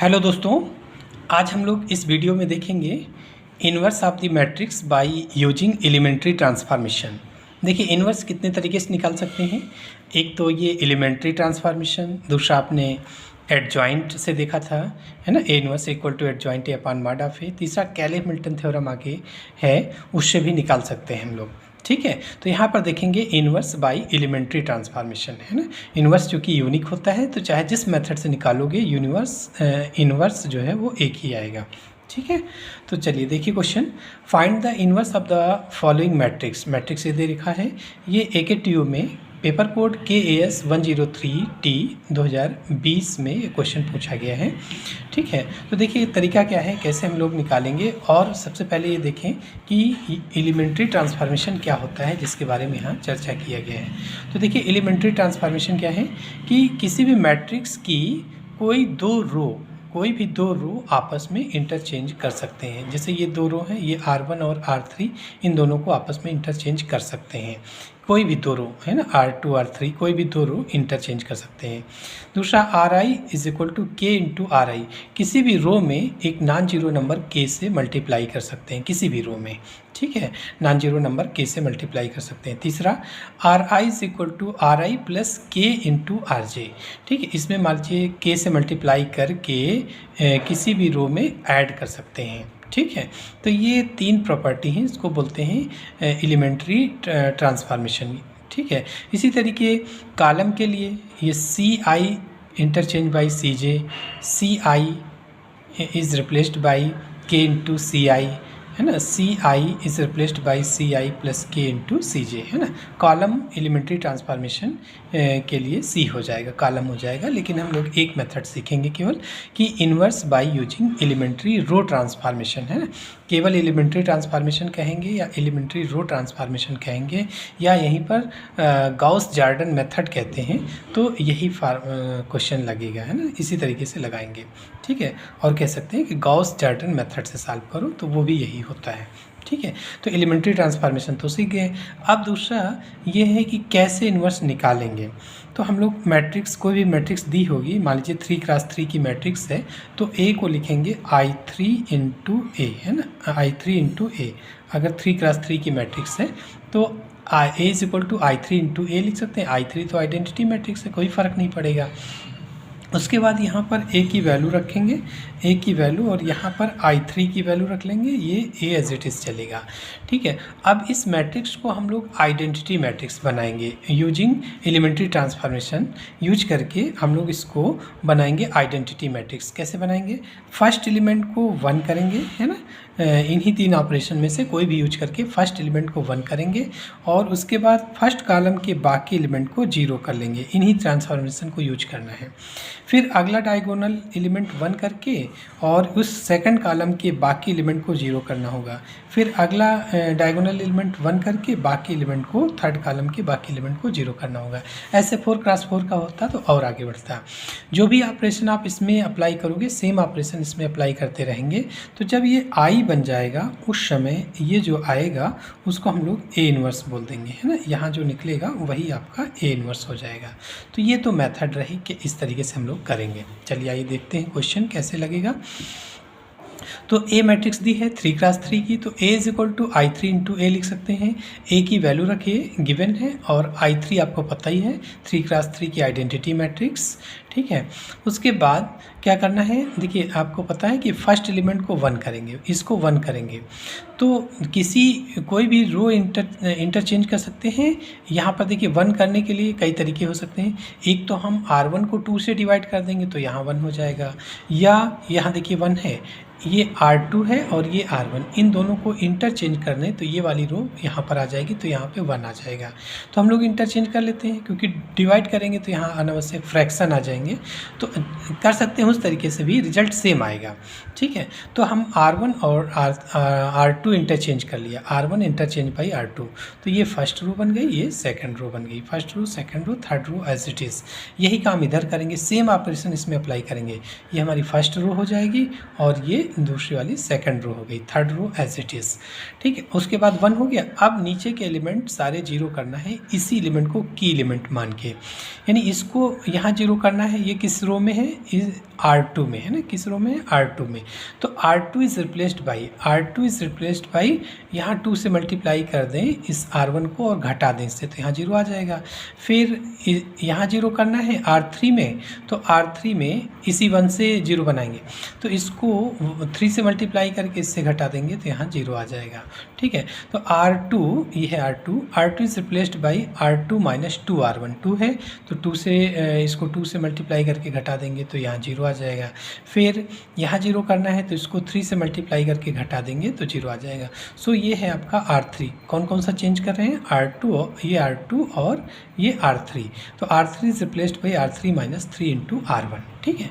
Hello दोस्तों, आज हम लोग इस वीडियो में देखेंगे inverse of the matrix by using elementary transformation. देखिए इन्वर्स कितने तरीके से निकाल सकते हैं। एक तो ये एलिमेंट्री ट्रांसफॉर्मेशन, दूसरा आपने एडजॉइंट से देखा था, है ना, A inverse equal to adjoint A upon mod of A. तीसरा कैले-मिल्टन थ्योरम आगे है, उससे भी निकाल सकते हैं हम लोग। ठीक है, तो यहाँ पर देखेंगे इन्वर्स बाय एलिमेंट्री ट्रांसफॉर्मेशन, है ना। इन्वर्स चूँकि यूनिक होता है तो चाहे जिस मेथड से निकालोगे इन्वर्स जो है वो एक ही आएगा। ठीक है, तो चलिए देखिए question, find the inverse of the following matrix. Matrix ये दे रखा है, ये एक ट्यूब में पेपर कोड KAS 103T 2020 में ये क्वेश्चन पूछा गया है। ठीक है, तो देखिए तरीका क्या है, कैसे हम लोग निकालेंगे। और सबसे पहले ये देखें कि एलिमेंट्री ट्रांसफॉर्मेशन क्या होता है, जिसके बारे में यहाँ चर्चा किया गया है। तो देखिए एलिमेंट्री ट्रांसफॉर्मेशन क्या है कि किसी भी मैट्रिक्स की कोई भी दो रो आपस में इंटरचेंज कर सकते हैं। जैसे ये दो रो हैं, ये R1 और R3, इन दोनों को आपस में इंटरचेंज कर सकते हैं। कोई भी दो रो है ना, R2 R3, कोई भी दो रो इंटरचेंज कर सकते हैं। दूसरा Ri is equal to K into Ri, किसी भी रो में एक नॉन जीरो नंबर K से मल्टीप्लाई कर सकते हैं, किसी भी रो में। ठीक है, नॉन जीरो नंबर K से मल्टीप्लाई कर सकते हैं। तीसरा Ri is equal to Ri plus K into Rj। ठीक है, इसमें मान लीजिए K से मल्टीप्लाई करके किसी भी रो में ऐड कर सकते हैं। ठीक है, तो ये तीन प्रॉपर्टी हैं, इसको बोलते हैं एलिमेंट्री ट्रांसफॉर्मेशन। ठीक है, इसी तरीके कॉलम के लिए ये Ci interchange by Cj, Ci is replaced by K into Ci, है ना, Ci is replaced by Ci plus K into Cj, है ना। कॉलम एलिमेंट्री ट्रांसफॉर्मेशन के लिए C हो जाएगा, कॉलम हो जाएगा। लेकिन हम लोग एक मेथड सीखेंगे केवल कि inverse by using elementary row transformation, है ना। केवल एलिमेंट्री ट्रांसफॉर्मेशन कहेंगे या एलिमेंट्री रो ट्रांसफॉर्मेशन कहेंगे या यहीं पर गॉस जॉर्डन मेथड कहते हैं, तो यही क्वेश्चन लगेगा, है ना, इसी तरीके से लगाएंगे। ठीक है, और कह सकते हैं कि गॉस जॉर्डन मेथड से सॉल्व करो, तो वो भी यही होता है। ठीक है, तो एलिमेंट्री ट्रांसफॉर्मेशन तो सीख गए। अब दूसरा ये है कि कैसे इन्वर्स निकालेंगे। तो हम लोग मैट्रिक्स, कोई भी मैट्रिक्स दी होगी, मान लीजिए 3x3 की मैट्रिक्स है, तो A को लिखेंगे I3 इंटू A, है ना, I3 इंटू A। अगर 3x3 की मैट्रिक्स है तो A is equal to I3 into A लिख सकते हैं। I3 तो आइडेंटिटी मैट्रिक्स है, कोई फ़र्क नहीं पड़ेगा। उसके बाद यहाँ पर A की वैल्यू रखेंगे, A की वैल्यू, और यहाँ पर I3 की वैल्यू रख लेंगे, ये A एज इट इज़ चलेगा। ठीक है, अब इस मैट्रिक्स को हम लोग आइडेंटिटी मैट्रिक्स बनाएंगे यूजिंग एलिमेंट्री ट्रांसफॉर्मेशन यूज करके। हम लोग इसको बनाएंगे आइडेंटिटी मैट्रिक्स। कैसे बनाएंगे, फर्स्ट एलिमेंट को 1 करेंगे, है ना, इन्हीं तीन ऑपरेशन में से कोई भी यूज करके फर्स्ट एलिमेंट को 1 करेंगे, और उसके बाद फर्स्ट कॉलम के बाकी एलिमेंट को 0 कर लेंगे। इन्हीं ट्रांसफॉर्मेशन को यूज करना है। फिर अगला डायगोनल एलिमेंट 1 करके और उस सेकंड कॉलम के बाकी एलिमेंट को 0 करना होगा। फिर अगला डायगोनल एलिमेंट 1 करके बाकी एलिमेंट को, थर्ड कॉलम के बाकी एलिमेंट को 0 करना होगा। ऐसे 4x4 का होता तो और आगे बढ़ता। जो भी ऑपरेशन आप इसमें अप्लाई करोगे, सेम ऑपरेशन इसमें अप्लाई करते रहेंगे। तो जब ये I बन जाएगा, उस समय ये जो आएगा उसको हम लोग A इन्वर्स बोल देंगे, है ना। यहाँ जो निकलेगा वही आपका A इन्वर्स हो जाएगा। तो ये तो मेथड रही कि इस तरीके से हम लोग करेंगे। चलिए आइए देखते हैं क्वेश्चन कैसे लगेगा। तो A मैट्रिक्स दी है 3x3 की, तो A is equal to I3 into A लिख सकते हैं। A की वैल्यू रखिए, गिवन है, और I3 आपको पता ही है, 3x3 की आइडेंटिटी मैट्रिक्स। ठीक है, उसके बाद क्या करना है, देखिए आपको पता है कि फर्स्ट एलिमेंट को 1 करेंगे, इसको 1 करेंगे, तो कोई भी रो इंटरचेंज कर सकते हैं। यहाँ पर देखिए 1 करने के लिए कई तरीके हो सकते हैं। एक तो हम R1 को 2 से डिवाइड कर देंगे तो यहाँ 1 हो जाएगा, या यहाँ देखिए 1 है, ये R2 है और ये R1, इन दोनों को इंटरचेंज करने तो ये वाली रो यहाँ पर आ जाएगी, तो यहाँ पे 1 आ जाएगा। तो हम लोग इंटरचेंज कर लेते हैं, क्योंकि डिवाइड करेंगे तो यहाँ अनावश्यक फ्रैक्शन आ जाएंगे, तो कर सकते हैं उस तरीके से भी, रिजल्ट सेम आएगा। ठीक है, तो हम R1 और R2 इंटरचेंज कर लिया, R1 इंटरचेंज बाई R2, तो ये फर्स्ट रो बन गई, ये सेकंड रो बन गई। First row, second row, third row as it is. यही काम इधर करेंगे, सेम ऑपरेशन इसमें अप्लाई करेंगे। ये हमारी फर्स्ट रो हो जाएगी और ये दूसरी वाली सेकंड रो हो गई, third row as it is. ठीक है, उसके बाद 1 हो गया। अब नीचे के एलिमेंट सारे 0 करना है, इसी एलिमेंट को की एलिमेंट मान के, यानी इसको यहाँ 0 करना है, ये किस रो में है, इस R2 में है ना, किस रो में है, R2 में। तो R2 इज़ रिप्लेस्ड बाई यहाँ 2 से मल्टीप्लाई कर दें इस R1 को और घटा दें इससे, तो यहाँ 0 आ जाएगा। फिर यहाँ 0 करना है R3 में, तो R3 में इसी 1 से 0 बनाएंगे, तो इसको 3 से मल्टीप्लाई करके इससे घटा देंगे तो यहाँ 0 आ जाएगा। ठीक है, तो R2, ये है R2 is replaced by R2 minus 2R1, 2 है तो 2 से इसको 2 से मल्टीप्लाई करके घटा देंगे तो यहाँ 0 आ जाएगा। फिर यहाँ 0 करना है तो इसको 3 से मल्टीप्लाई करके घटा देंगे तो 0 आ जाएगा। सो ये है आपका R3। कौन कौन सा चेंज कर रहे हैं, R2, ये R2 और ये R3। तो R3 is replaced by R3 minus 3 into R1। ठीक है,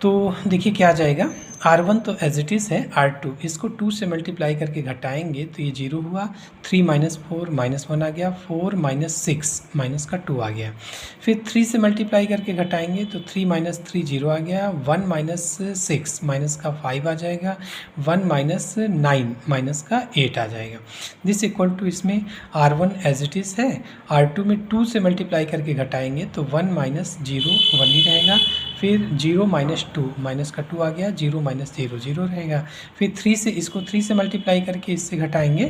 तो देखिए क्या आ जाएगा, R1 तो एज इट इज़ है, R2 इसको 2 से मल्टीप्लाई करके घटाएंगे तो ये 0 हुआ, 3 माइनस 4 माइनस 1 आ गया, 4 माइनस 6 माइनस का 2 आ गया। फिर 3 से मल्टीप्लाई करके घटाएंगे तो 3 माइनस 3 0 आ गया, 1 माइनस 6 माइनस का 5 आ जाएगा, 1 माइनस 9 माइनस का 8 आ जाएगा। दिस इक्वल टू, इसमें R1 एज इट इज़ है, R2 में 2 से मल्टीप्लाई करके घटाएंगे तो 1 माइनस 0 1 ही रहेगा, फिर 0 माइनस 2 माइनस का 2 आ गया, 0 माइनस 0 0 रहेगा। फिर 3 से इसको 3 से मल्टीप्लाई करके इससे घटाएंगे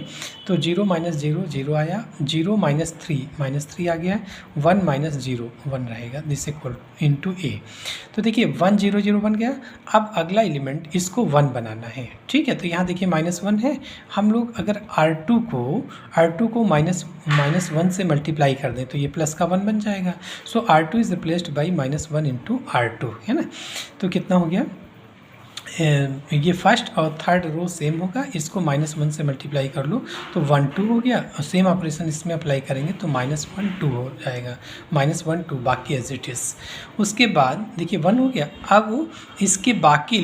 तो 0 माइनस 0 0 आया, 0 माइनस 3 आ गया, 1 माइनस 0 1 रहेगा। दिस इक्वल इंटू ए। तो देखिए 1 0 0 बन गया। अब अगला एलिमेंट इसको 1 बनाना है। ठीक है, तो यहाँ देखिए -1 है, हम लोग अगर R2 को माइनस 1 से मल्टीप्लाई कर दें तो ये प्लस का 1 बन जाएगा। सो R2 is replaced by -1 into R2, है ना। तो कितना हो गया, ये फर्स्ट और थर्ड रो सेम होगा, इसको -1 से मल्टीप्लाई कर लो तो 1 2 हो गया, और सेम ऑपरेशन इसमें अप्लाई करेंगे तो -1 2 हो जाएगा, -1 2 बाकी एज इट इज़। उसके बाद देखिए 1 हो गया। अब इसके बाकी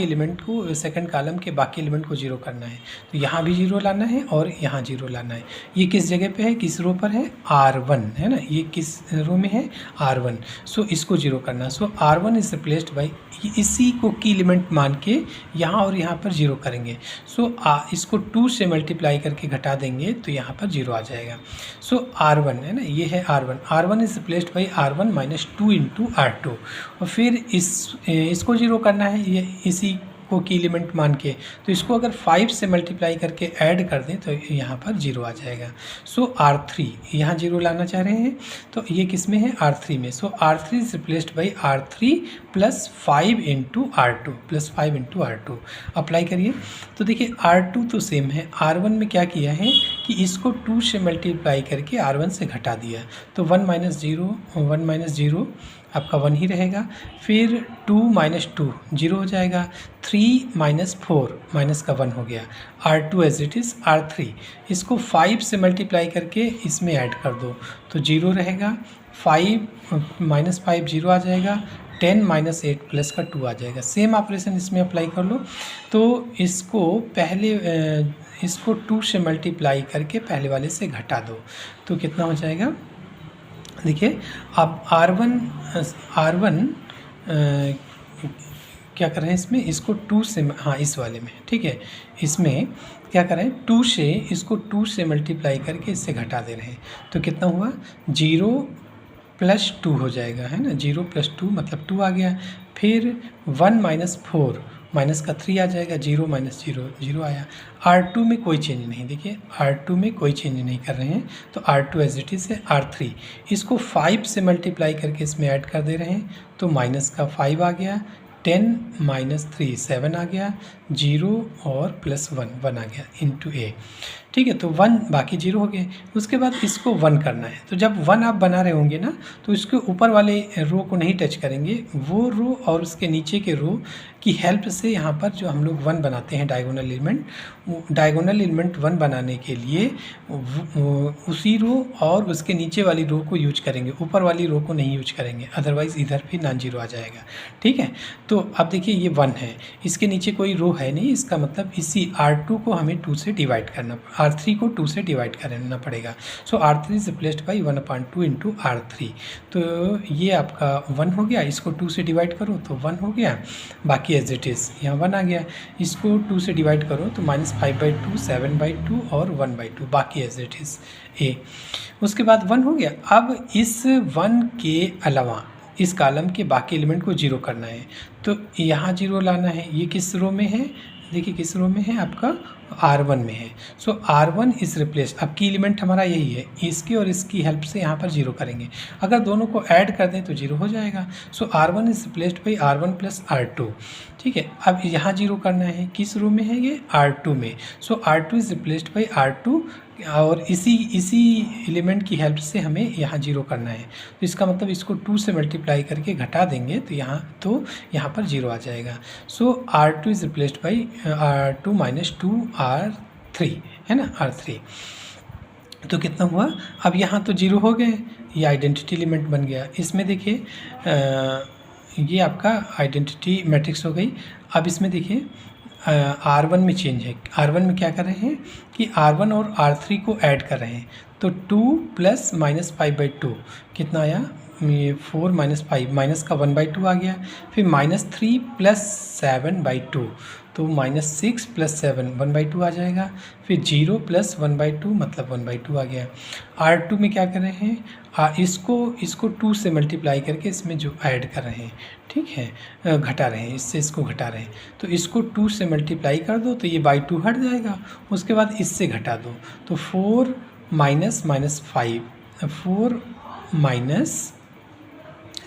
एलिमेंट को, सेकंड कॉलम के बाकी एलिमेंट को 0 करना है, तो यहाँ भी 0 लाना है और यहाँ 0 लाना है। ये किस जगह पे है, किस रो पर है, R1 है ना, ये किस रो में है, R1। सो इसको 0 करना, सो R1 इज रिप्लेस्ड बाई, इसी को की एलिमेंट मान के यहाँ और यहाँ पर 0 करेंगे। सो इसको 2 से मल्टीप्लाई करके घटा देंगे तो यहाँ पर 0 आ जाएगा। सो R1 है ना, ये है R1 is replaced by R1 minus 2 into R2, और फिर इसको 0 करना है, ये इसी को की एलिमेंट मान के, तो इसको अगर 5 से मल्टीप्लाई करके ऐड कर दें तो यहाँ पर 0 आ जाएगा। सो R3 यहाँ 0 लाना चाह रहे हैं, तो ये किस में है, R3 में। सो R3 is replaced by R3 plus 5 into R2 apply करिए। तो देखिए R2 तो सेम है, R1 में क्या किया है कि इसको 2 से मल्टीप्लाई करके R1 से घटा दिया, तो 1 माइनस 0 आपका 1 ही रहेगा। फिर 2 माइनस 2 0 हो जाएगा, 3 माइनस 4 माइनस का 1 हो गया, R2 as it is R3। इसको 5 से मल्टीप्लाई करके इसमें ऐड कर दो तो 0 रहेगा, 5 माइनस 5 0 आ जाएगा, 10 माइनस 8 प्लस का 2 आ जाएगा। सेम ऑपरेशन इसमें अप्लाई कर लो, तो इसको 2 से मल्टीप्लाई करके पहले वाले से घटा दो तो कितना हो जाएगा। देखिए अब R1 क्या कर रहे हैं इसमें, इसको 2 से, हाँ इस वाले में, ठीक है, इसमें क्या कर रहे हैं, 2 से इसको 2 से मल्टीप्लाई करके इससे घटा दे रहे हैं तो कितना हुआ, 0 प्लस 2 हो जाएगा, है ना, 0 प्लस 2 मतलब 2 आ गया। फिर 1 माइनस 4 माइनस का 3 आ जाएगा, 0 माइनस 0 0 आया। R2 में कोई चेंज नहीं, देखिए R2 में कोई चेंज नहीं कर रहे हैं, तो R2 एज इट इज़ है। R3 इसको 5 से मल्टीप्लाई करके इसमें ऐड कर दे रहे हैं तो माइनस का 5 आ गया, 10 माइनस 3 7 आ गया, 0 और प्लस 1 आ गया इंटू ए। ठीक है, तो 1 बाकी 0 हो गए। उसके बाद इसको 1 करना है, तो जब 1 आप बना रहे होंगे ना तो इसके ऊपर वाले रो को नहीं टच करेंगे, वो रो और उसके नीचे के रो की हेल्प से यहाँ पर जो हम लोग 1 बनाते हैं डायगोनल एलिमेंट 1 बनाने के लिए उसी रो और उसके नीचे वाली रो को यूज करेंगे, ऊपर वाली रो को नहीं यूज करेंगे, अदरवाइज़ इधर भी नॉन जीरो आ जाएगा। ठीक है, तो अब देखिए ये 1 है, इसके नीचे कोई रो है नहीं, इसका मतलब इसी R2 को हमें 2 से डिवाइड करना, R3 को 2 से डिवाइड करना पड़ेगा। सो R3 is replaced by 1/2 into R3। तो ये आपका 1 हो गया, इसको 2 से डिवाइड करो तो 1 हो गया, बाकी एज इट इज़ यहाँ 1 आ गया। इसको 2 से डिवाइड करो तो -5/2 7/2 और 1/2 बाकी एज इट इज़ ए। उसके बाद 1 हो गया। अब इस 1 के अलावा इस कॉलम के बाकी एलिमेंट को जीरो करना है। तो यहाँ जीरो लाना है। ये किस रो में है, देखिए किस रो में है, आपका R1 में है। सो R1 इज़ रिप्लेस। अब की एलिमेंट हमारा यही है, इसकी और इसकी हेल्प से यहाँ पर जीरो करेंगे। अगर दोनों को ऐड कर दें तो जीरो हो जाएगा। सो R1 is replaced by R1 plus R2। ठीक है, अब यहाँ जीरो करना है, किस रो में है ये, R2 में। सो R2 is replaced by R2 और इसी एलिमेंट की हेल्प से हमें यहाँ जीरो करना है। तो इसका मतलब इसको 2 से मल्टीप्लाई करके घटा देंगे तो यहाँ पर जीरो आ जाएगा। सो R2 is replaced by R2 minus 2R3, है ना, R3। तो कितना हुआ, अब यहाँ तो जीरो हो गए, ये आइडेंटिटी एलिमेंट बन गया। इसमें देखिए ये आपका आइडेंटिटी मैट्रिक्स हो गई। अब इसमें देखिए R1 में चेंज है। R1 में क्या कर रहे हैं कि R1 और R3 को ऐड कर रहे हैं। तो 2 प्लस माइनस 5/2 कितना आया, 4 माइनस 5, माइनस का 1/2 आ गया। फिर -3 प्लस 7/2 तो -6 प्लस 7 1/2 आ जाएगा। फिर 0 प्लस 1/2 मतलब 1/2 आ गया। R2 में क्या कर रहे हैं, इसको 2 से मल्टीप्लाई करके इसमें जो ऐड कर रहे हैं, ठीक है, घटा रहे हैं, इससे इसको घटा रहे हैं। तो इसको 2 से मल्टीप्लाई कर दो तो ये बाई 2 हट जाएगा। उसके बाद इससे घटा दो तो 4 माइनस 5, 4 माइनस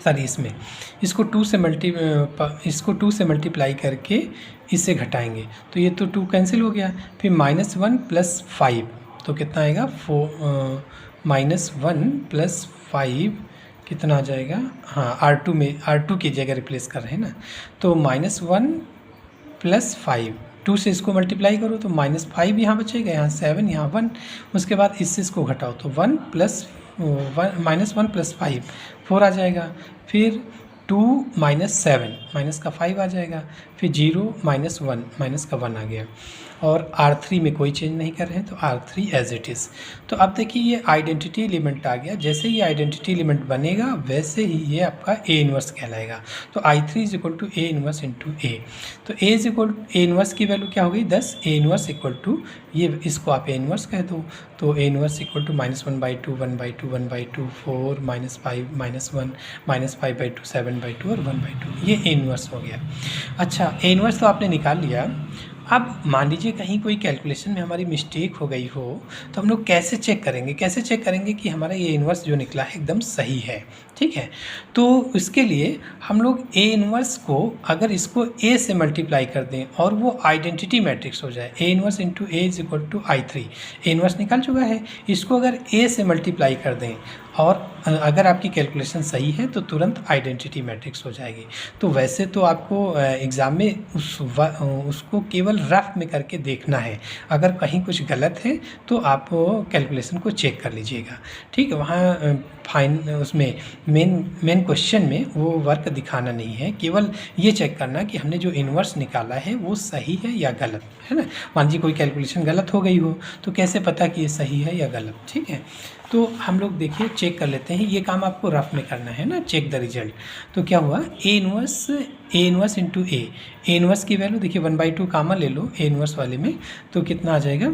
सॉरी इसमें इसको 2 से मल्टीप्लाई करके इससे घटाएंगे तो ये तो 2 कैंसिल हो गया। फिर -1 प्लस 5 तो कितना आएगा, -1 प्लस 5 कितना आ जाएगा, हाँ R2 की जगह रिप्लेस कर रहे हैं ना। तो -1 प्लस 5, 2 से इसको मल्टीप्लाई करो तो -5 यहाँ बचेगा, यहाँ 7, यहाँ 1। उसके बाद इससे इसको घटाओ तो -1 प्लस 5 4 आ जाएगा। फिर 2 माइनस 7 माइनस का 5 आ जाएगा। फिर 0 माइनस 1 माइनस का 1 आ गया। और R3 में कोई चेंज नहीं कर रहे हैं तो R3 एज इट इज़। तो अब देखिए ये आइडेंटिटी एलिमेंट आ गया। जैसे ये आइडेंटिटी एलिमेंट बनेगा वैसे ही ये आपका A इन्वर्स कहलाएगा। तो I3 is equal to A inverse into A। तो A is equal A inverse की वैल्यू क्या हो गई 10। A इन्वर्स इक्वल टू ये, इसको आप A इन्वर्स कह दो तो A इन्वर्स इक्वल टू -1/2 1/2 1/2 4 -5 -1 -5/2 7/2 और 1/2, ये A इन्वर्स हो गया। अच्छा, A इन्वर्स तो आपने निकाल लिया। अब मान लीजिए कहीं कोई कैलकुलेशन में हमारी मिस्टेक हो गई हो तो हम लोग कैसे चेक करेंगे कि हमारा ये इन्वर्स जो निकला है एकदम सही है, ठीक है। तो इसके लिए हम लोग A इन्वर्स को अगर इसको A से मल्टीप्लाई कर दें और वो आइडेंटिटी मैट्रिक्स हो जाए, A inverse into A is equal to I3, A inverse निकल चुका है। इसको अगर A से मल्टीप्लाई कर दें और अगर आपकी कैलकुलेशन सही है तो तुरंत आइडेंटिटी मैट्रिक्स हो जाएगी। तो वैसे तो आपको एग्ज़ाम में उसको केवल रफ में करके देखना है। अगर कहीं कुछ गलत है तो आप कैलकुलेशन को चेक कर लीजिएगा, ठीक है। वहाँ उसमें मेन क्वेश्चन में वो वर्क दिखाना नहीं है, केवल ये चेक करना कि हमने जो इन्वर्स निकाला है वो सही है या गलत, है ना। मान लीजिए कोई कैलकुलेशन गलत हो गई हो तो कैसे पता कि ये सही है या गलत, ठीक है। तो हम लोग देखिए चेक कर लेते हैं। ये काम आपको रफ में करना है ना, चेक द रिजल्ट। तो क्या हुआ, A inverse into A inverse की वैल्यू देखिए 1/2 कॉमन ले लो A इन्वर्स वाले में तो कितना आ जाएगा,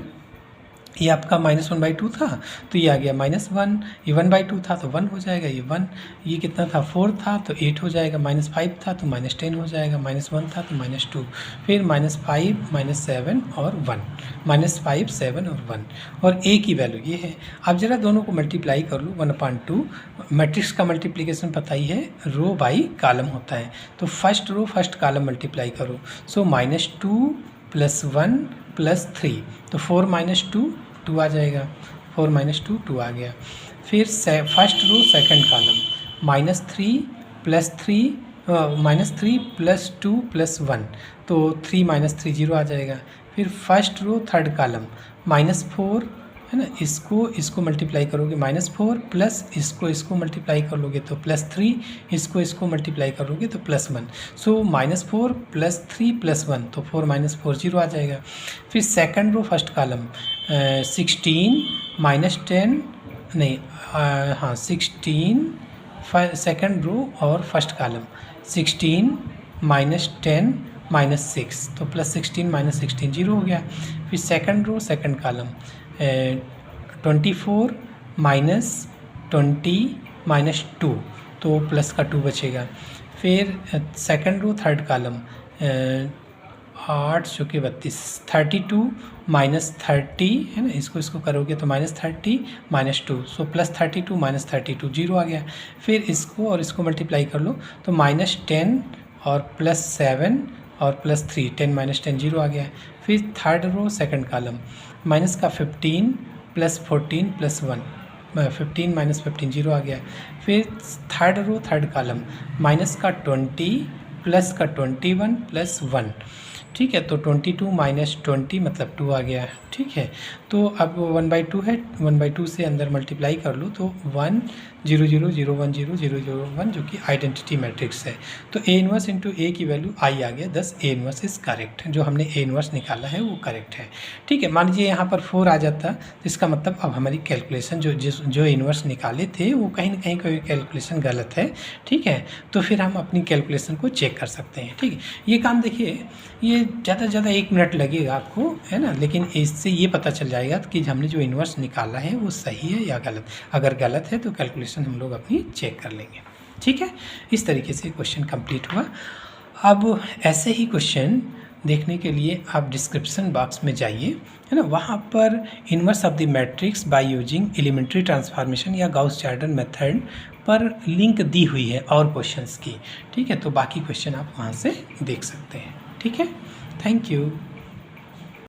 ये आपका -1/2 था तो ये आ गया -1, ये 1/2 था तो 1 हो जाएगा, ये 1, ये कितना था 4 था तो 8 हो जाएगा, -5 था तो -10 हो जाएगा, -1 था तो -2, फिर -5 -7 और 1, -5 7 और 1 और A की वैल्यू ये है। अब ज़रा दोनों को मल्टीप्लाई कर लो 1/2। मैट्रिक्स का मल्टीप्लिकेशन पता ही है, रो बाई कॉलम होता है। तो first row first column multiply करो। सो -2 + 1 + 3 तो 4 - 2 2 आ जाएगा, 4 - 2 2 आ गया। फिर फर्स्ट रो सेकंड कॉलम -3 + 3 -3 + 2 + 1 तो 3 - 3 0 आ जाएगा। फिर फर्स्ट रो थर्ड कॉलम -4 है ना, इसको मल्टीप्लाई करोगे -4 प्लस इसको मल्टीप्लाई कर लोगे तो +3, इसको मल्टीप्लाई करोगे तो +1। सो -4 + 3 + 1 तो 4 - 4 0 आ जाएगा। फिर सेकंड रो फर्स्ट कॉलम 16 - 10 नहीं हाँ 16 सेकंड रो और फर्स्ट कॉलम 16 - 10 -6 तो +16 - 16 0 हो गया। फिर सेकंड रो सेकंड कॉलम 24 - 20 - 2 तो प्लस का 2 बचेगा। फिर सेकंड रो थर्ड कॉलम 8 चौके 32, 32 माइनस 30 है ना, इसको करोगे तो minus 30 minus 2, so plus 32 minus 32 zero आ गया। फिर इसको और इसको मल्टीप्लाई कर लो तो माइनस 10 और प्लस 7 और प्लस 3, 10 माइनस 10 जीरो आ गया। फिर third row second column minus का 15 प्लस 14 प्लस 1, 15 माइनस 15 जीरो आ गया। फिर third row third column minus का 20 प्लस का 21 प्लस 1, ठीक है, तो 22 माइनस 20 मतलब 2 आ गया। ठीक है, तो अब 1/2 है, 1/2 से अंदर मल्टीप्लाई कर लो तो 1 0 0 0 1 0 0 0 1 जो कि आइडेंटिटी मैट्रिक्स है। तो ए इनवर्स इंटू ए की वैल्यू आई आ गया, दस ए इनवर्स इज करेक्ट। जो हमने ए इनवर्स निकाला है वो करेक्ट है। ठीक है, मान लीजिए यहाँ पर 4 आ जाता तो इसका मतलब अब हमारी कैलकुलेशन जो इनवर्स निकाले थे वो कहीं ना कहीं कोई कैलकुलेशन गलत है। ठीक है, तो फिर हम अपनी कैलकुलेशन को चेक कर सकते हैं। ठीक है, ये काम देखिए ये ज़्यादा से ज़्यादा 1 मिनट लगेगा आपको, है ना, लेकिन इससे ये पता चल जाएगा कि हमने जो इन्वर्स निकाला है वो सही है या गलत। अगर गलत है तो कैलकुलेशन हम लोग अपनी चेक कर लेंगे। ठीक है, इस तरीके से क्वेश्चन कंप्लीट हुआ। अब ऐसे ही क्वेश्चन देखने के लिए आप डिस्क्रिप्शन बॉक्स में जाइए, है ना, वहाँ पर inverse of the matrix by using elementary transformation या गाउस जॉर्डन मेथड पर लिंक दी हुई है और क्वेश्चंस की। ठीक है, तो बाकी क्वेश्चन आप वहाँ से देख सकते हैं। ठीक है, थैंक यू।